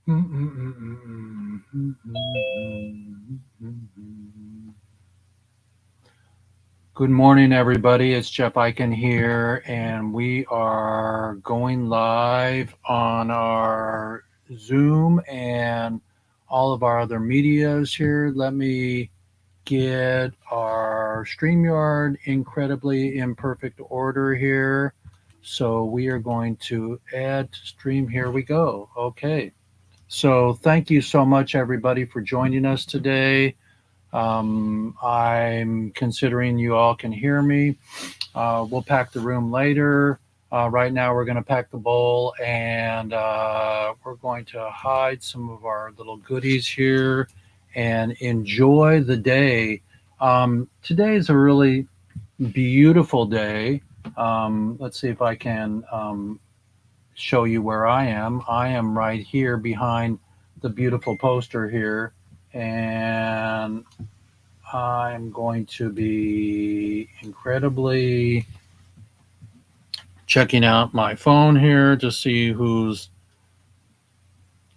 Good morning, everybody. It's Jeff Eichen here, and we are going live on our Zoom and all of our other medias here. Let me get our StreamYard incredibly imperfect order here. So we are going to add to stream. Here we go. Okay. So thank you so much, everybody, for joining us today. I'm considering you all can hear me. We'll pack the room later. Right now, we're going to pack the bowl and we're going to hide some of our little goodies here and enjoy the day. Today is a really beautiful day. Let's see if I can show you where I am. I am right here behind the beautiful poster here. And I'm going to be incredibly checking out my phone here to see who's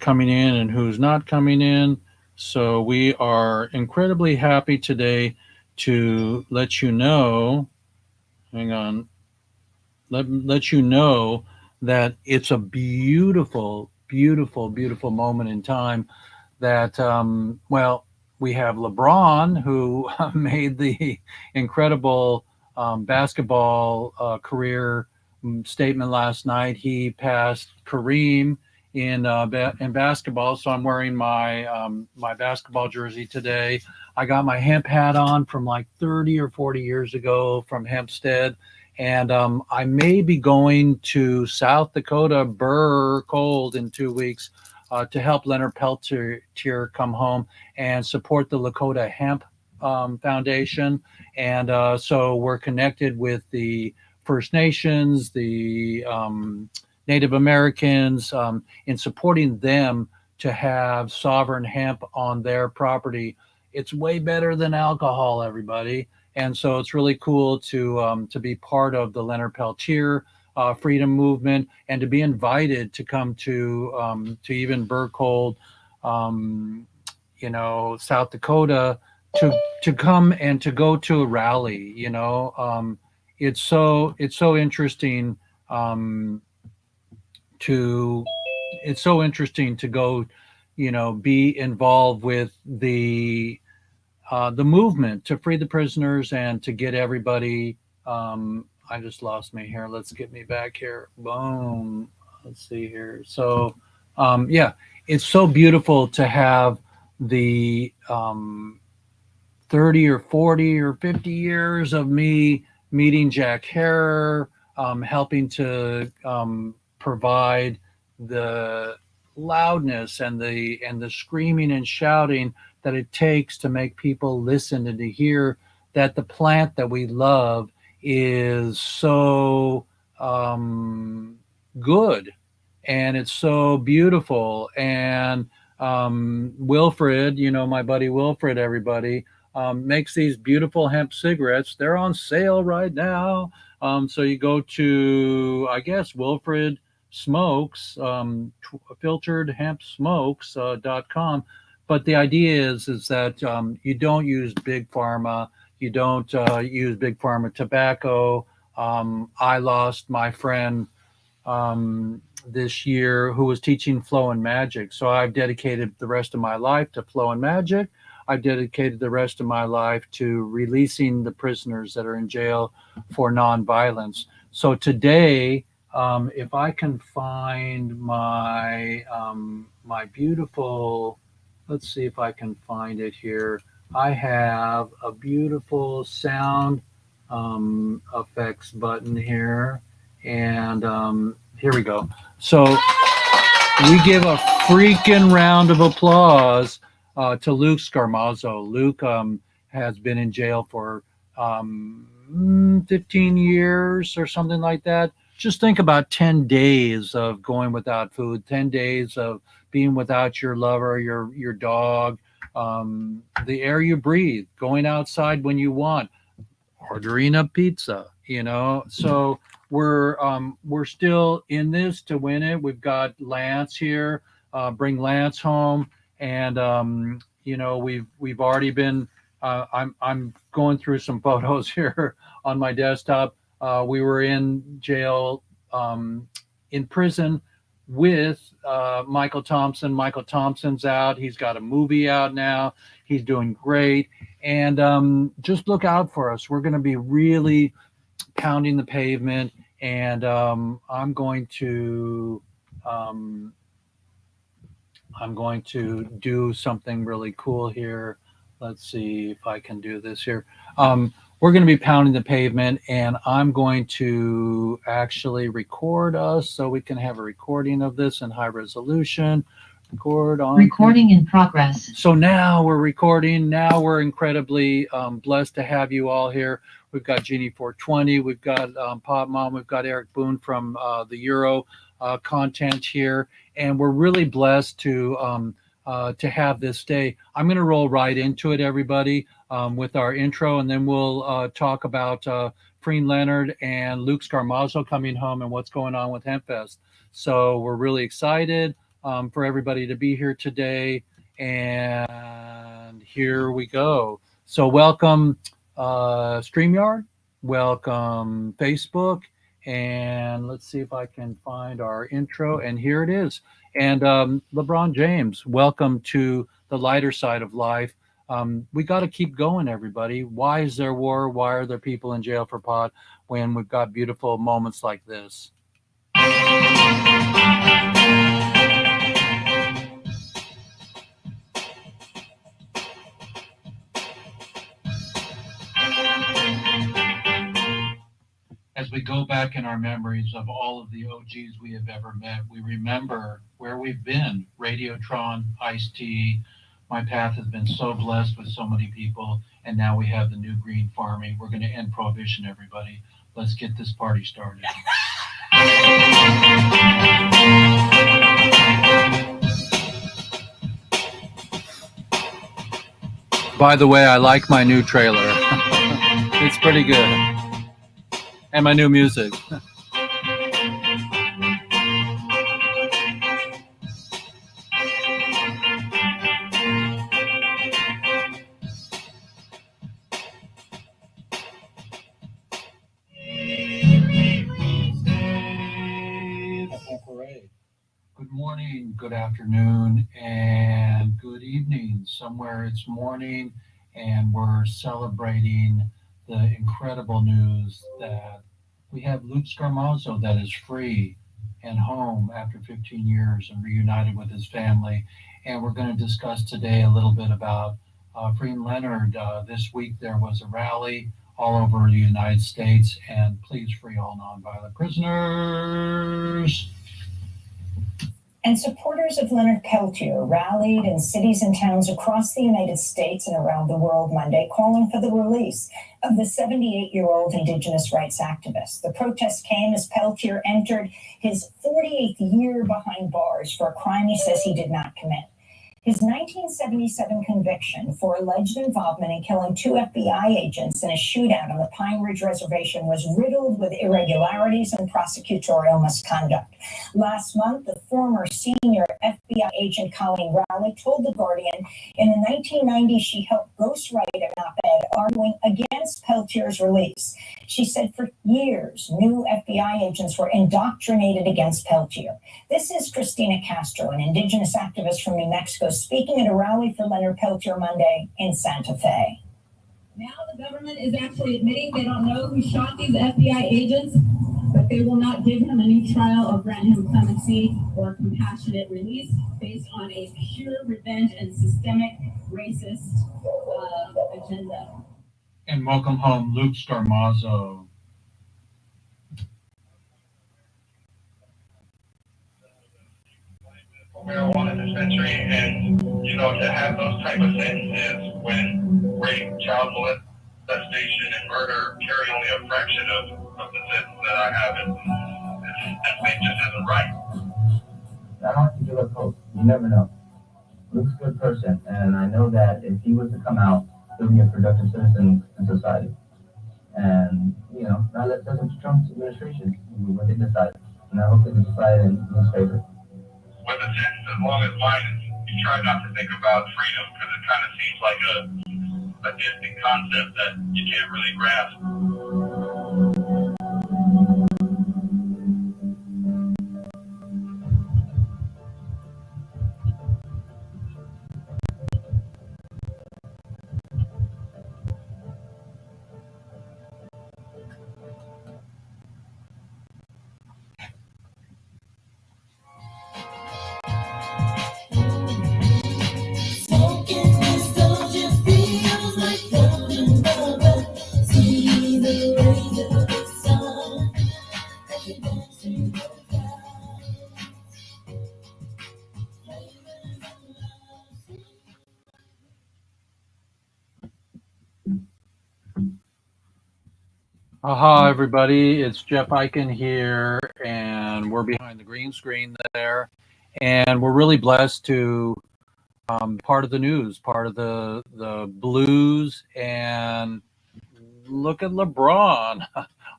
coming in and who's not coming in. So we are incredibly happy today to let you know, hang on, let you know that it's a beautiful, beautiful, beautiful moment in time that, well, we have LeBron, who made the incredible basketball career statement last night. He passed Kareem in basketball, so I'm wearing my basketball jersey today. I got my hemp hat on from like 30 or 40 years ago from Hempstead. And I may be going to South Dakota, Burr Cold, in 2 weeks to help Leonard Peltier come home and support the Lakota Hemp Foundation. And so we're connected with the First Nations, the Native Americans, in supporting them to have sovereign hemp on their property. It's way better than alcohol, everybody. And so it's really cool to be part of the Leonard Peltier freedom movement and to be invited to come to even Burkhold, South Dakota, to come and to go to a rally. It's so interesting to it's so interesting to go, be involved with the movement to free the prisoners and to get everybody. I just lost me here. Let's get me back here. Boom. Let's see here. So, yeah, it's so beautiful to have the 30 or 40 or 50 years of me meeting Jack Herer, helping to provide the loudness and the screaming and shouting that it takes to make people listen and to hear that the plant that we love is so good and it's so beautiful. And Wilfred, my buddy Wilfred, everybody, makes these beautiful hemp cigarettes. They're on sale right now. So you go to, I guess, Wilfred Smokes, filtered hemp smokes.com. But the idea is that you don't use big pharma. You don't use big pharma tobacco. I lost my friend this year who was teaching flow and magic. So I've dedicated the rest of my life to flow and magic. I've dedicated the rest of my life to releasing the prisoners that are in jail for nonviolence. So today, if I can find my beautiful, let's see if I can find it here. I have a beautiful sound effects button here, and here we go. So we give a freaking round of applause to Luke Scarmazzo. Luke has been in jail for 15 years or something like that. Just think about 10 days of going without food, 10 days of being without your lover, your dog, the air you breathe, going outside when you want, ordering a pizza. So we're still in this to win it. We've got Lance here. bring Lance home, and we've already been. I'm going through some photos here on my desktop. We were in jail, in prison with Michael Thompson. Michael Thompson's out. He's got a movie out now. He's doing great. And just look out for us. We're going to be really pounding the pavement. And um, I'm going to do something really cool here. Let's see if I can do this here. We're going to be pounding the pavement, and I'm going to actually record us so we can have a recording of this in high resolution. Recording in progress. So now we're recording. Now we're incredibly blessed to have you all here. We've got Jeannie 420. We've got Pop Mom. We've got Eric Boone from the Euro content here, and we're really blessed to have this day. I'm going to roll right into it, everybody, with our intro, and then we'll talk about Freen Leonard and Luke Scarmazzo coming home and what's going on with HempFest. So we're really excited for everybody to be here today, and here we go. So welcome StreamYard, welcome Facebook, and let's see if I can find our intro, and here it is. And LeBron James, welcome to the lighter side of life. We got to keep going, everybody. Why is there war? Why are there people in jail for pot when we've got beautiful moments like this? As we go back in our memories of all of the OGs we have ever met, we remember where we've been. Radiotron, Ice-T. My path has been so blessed with so many people, and now we have the new green farming. We're going to end prohibition, everybody. Let's get this party started. By the way, I like my new trailer. It's pretty good. And my new music. Good morning, good afternoon, and good evening. Somewhere it's morning, and we're celebrating the incredible news that we have Luke Scarmazzo that is free and home after 15 years and reunited with his family. And we're going to discuss today a little bit about Freen Leonard. This week there was a rally all over the United States, and please free all nonviolent prisoners. And supporters of Leonard Peltier rallied in cities and towns across the United States and around the world Monday, calling for the release of the 78-year-old Indigenous rights activist. The protest came as Peltier entered his 48th year behind bars for a crime he says he did not commit. His 1977 conviction for alleged involvement in killing 2 FBI agents in a shootout on the Pine Ridge Reservation was riddled with irregularities and prosecutorial misconduct. Last month, the former senior FBI agent Colleen Rowley told The Guardian in the 1990s she helped ghostwrite an op-ed arguing against Peltier's release. She said for years, new FBI agents were indoctrinated against Peltier. This is Christina Castro, an Indigenous activist from New Mexico, speaking at a rally for Leonard Peltier Monday in Santa Fe. Now the government is actually admitting they don't know who shot these FBI agents, but they will not give him a new trial or grant him clemency or compassionate release based on a pure revenge and systemic racist agenda. And welcome home, Luke Scarmazzo. Marijuana dispensary, and to have those type of sentences when rape, child molestation, and murder carry only a fraction of the sentence that I have, it just isn't right. I don't have to give up hope. You never know. Luke's a good person, and I know that if he was to come out, he'll be a productive citizen in society. And now that's up to Trump's administration what they decide, and I hope they decide in his favor. with a sentence as long as mine, you try not to think about freedom because it kind of seems like a distant concept that you can't really grasp. Aha, everybody, it's Jeff Eichen here, and we're behind the green screen there. And we're really blessed to part of the news, part of the blues, and look at LeBron.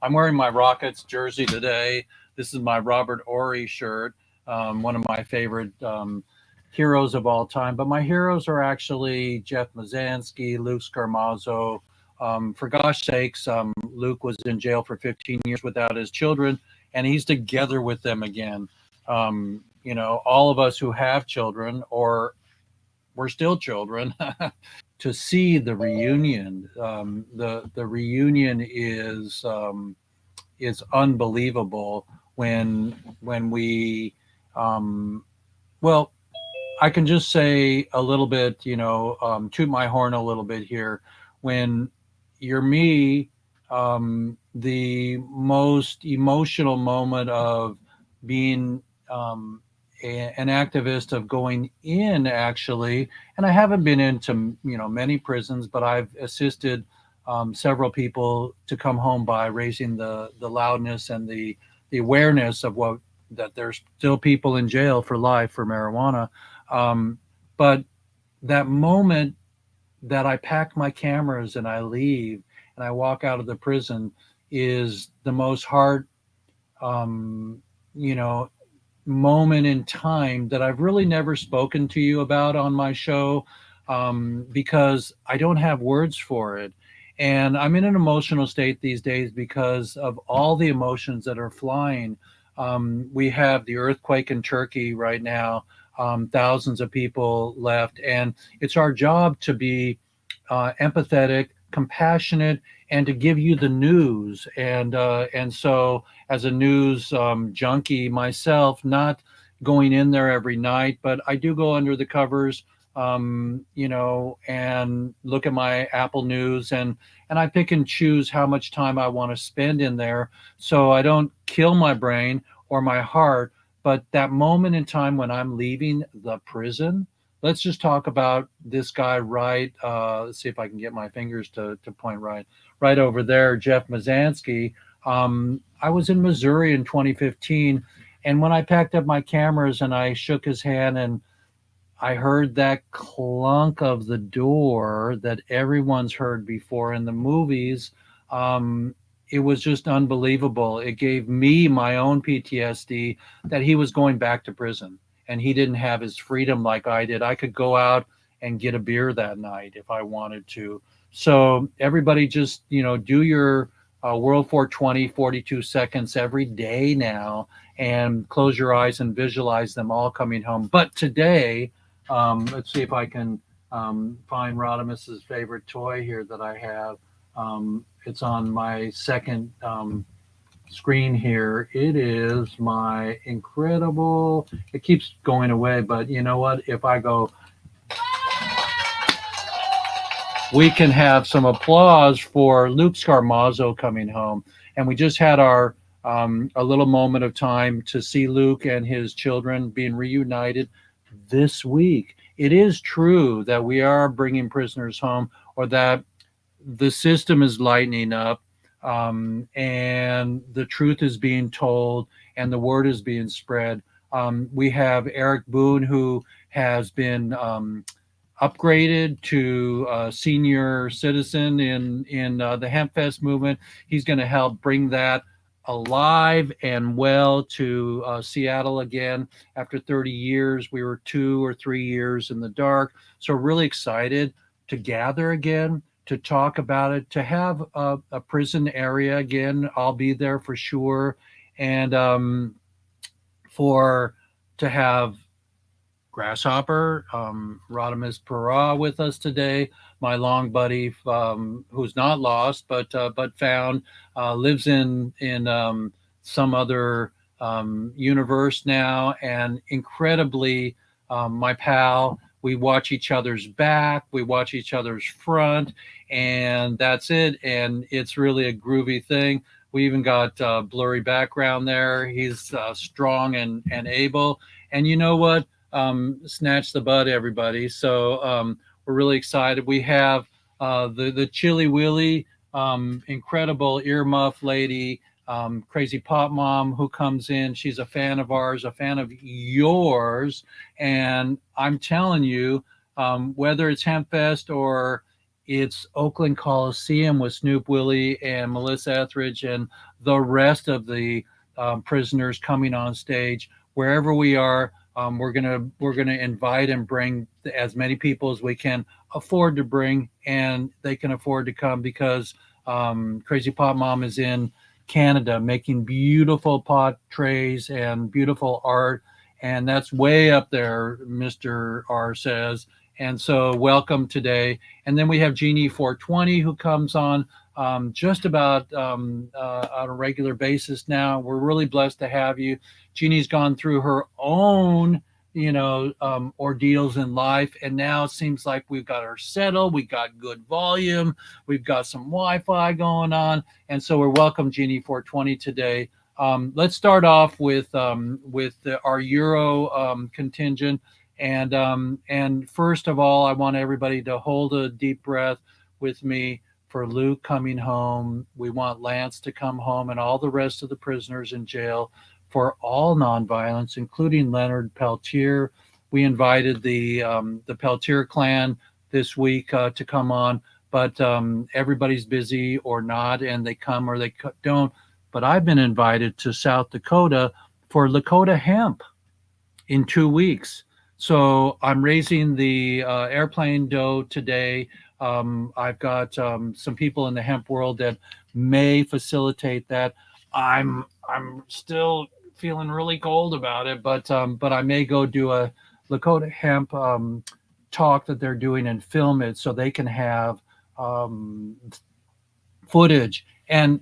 I'm wearing my Rockets jersey today. This is my Robert Horry shirt, one of my favorite heroes of all time. But my heroes are actually Jeff Mazansky, Luke Scarmazzo. For gosh sakes, Luke was in jail for 15 years without his children, and he's together with them again. All of us who have children, or we're still children, to see the reunion. The reunion is unbelievable when we well, I can just say a little bit, toot my horn a little bit here. When you're me, the most emotional moment of being an activist, of going in, actually, and I haven't been into many prisons, but I've assisted several people to come home by raising the loudness and the awareness of that there's still people in jail for life for marijuana. But that moment that I pack my cameras and I leave and I walk out of the prison is the most hard, moment in time that I've really never spoken to you about on my show, because I don't have words for it. And I'm in an emotional state these days because of all the emotions that are flying. We have the earthquake in Turkey right now, thousands of people left. And it's our job to be empathetic, compassionate, and to give you the news. And so, as a news junkie myself, not going in there every night, but I do go under the covers, and look at my Apple News, and I pick and choose how much time I want to spend in there, so I don't kill my brain or my heart. But that moment in time when I'm leaving the prison, let's just talk about this guy right. Let's see if I can get my fingers to point right over there, Jeff Mazansky. I was in Missouri in 2015, and when I packed up my cameras and I shook his hand and I heard that clunk of the door that everyone's heard before in the movies, it was just unbelievable. It gave me my own PTSD that he was going back to prison and he didn't have his freedom like I did. I could go out and get a beer that night if I wanted to. So everybody just, do your World 420, 42 seconds every day now, and close your eyes and visualize them all coming home. But today, let's see if I can find Rodimus's favorite toy here that I have. It's on my second screen here. It is my incredible, it keeps going away, but you know what? If I go, we can have some applause for Luke Scarmazzo coming home. And we just had our a little moment of time to see Luke and his children being reunited this week. It is true that we are bringing prisoners home, or that the system is lightening up, and the truth is being told and the word is being spread. We have Eric Boone, who has been upgraded to a senior citizen in the HempFest movement. He's going to help bring that alive and well to Seattle again after 30 years. We were 2 or 3 years in the dark. So really excited to gather again, to talk about it, to have a prison area again. I'll be there for sure. And for to have Grasshopper, Rodimus Para with us today. My long buddy, who's not lost but found, lives in some other universe now, and incredibly, my pal. We watch each other's back, we watch each other's front, and that's it. And it's really a groovy thing. We even got blurry background there. He's strong and able. And you know what? Snatch the bud, everybody. So we're really excited. We have the Chili Willy, incredible earmuff lady, crazy pop mom who comes in. She's a fan of ours, a fan of yours, and I'm telling you, whether it's Hempfest or it's Oakland Coliseum with Snoop Willie and Melissa Etheridge and the rest of the prisoners coming on stage, wherever we are. We're gonna invite and bring as many people as we can afford to bring, and they can afford to come because Crazy Pot Mom is in Canada making beautiful pot trays and beautiful art, and that's way up there, Mr. R says. And so, welcome today. And then we have Jeannie 420 who comes on just about on a regular basis now. We're really blessed to have you. Jeannie's gone through her own, ordeals in life, and now it seems like we've got her settled. We got good volume. We've got some Wi-Fi going on, and so we're welcome Jeannie 420 today. Let's start off with our Euro contingent, and first of all, I want everybody to hold a deep breath with me for Luke coming home. We want Lance to come home and all the rest of the prisoners in jail for all nonviolence, including Leonard Peltier. We invited the Peltier clan this week to come on, but everybody's busy or not, and they come or they don't. But I've been invited to South Dakota for Lakota Hemp in 2 weeks. So I'm raising the airplane dough today. I've got some people in the hemp world that may facilitate that. I'm still feeling really cold about it, but I may go do a Lakota Hemp talk that they're doing and film it so they can have footage. And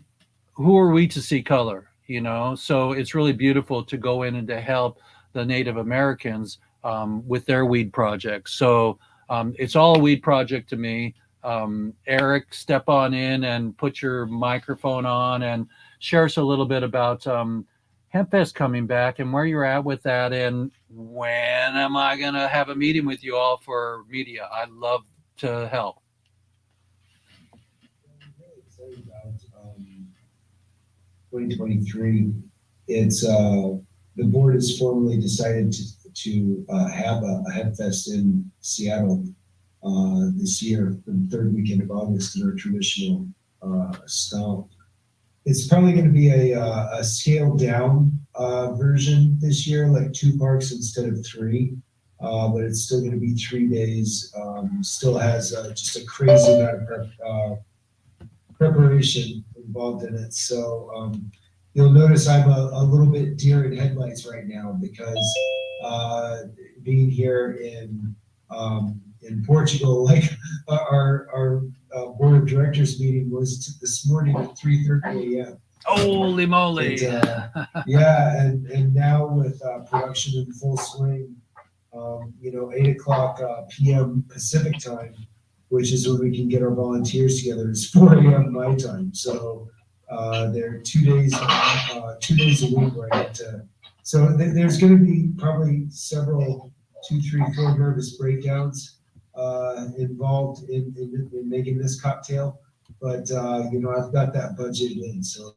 who are we to see color? So it's really beautiful to go in and to help the Native Americans with their weed projects. So it's all a weed project to me. Eric, step on in and put your microphone on and share us a little bit about Hempfest coming back and where you're at with that, and when am I going to have a meeting with you all for media? I'd love to help. I'm really excited about 2023. It's the board has formally decided to have a Hempfest in Seattle this year, the third weekend of August, in our traditional style. It's probably going to be a scaled down version this year, like 2 parks instead of 3, but it's still going to be 3 days. Still has just a crazy amount of preparation involved in it. So you'll notice I'm a little bit deer in headlights right now because being here in Portugal, like our board of directors meeting was this morning at 3:30 a.m. Holy moly! Yeah, and now with production in full swing, 8 o'clock p.m. Pacific time, which is when we can get our volunteers together. It's 4 a.m. my time, so they're 2 days a week right so there's going to be probably several 2, 3, 4 nervous breakdowns involved in making this cocktail, but I've got that budget in, so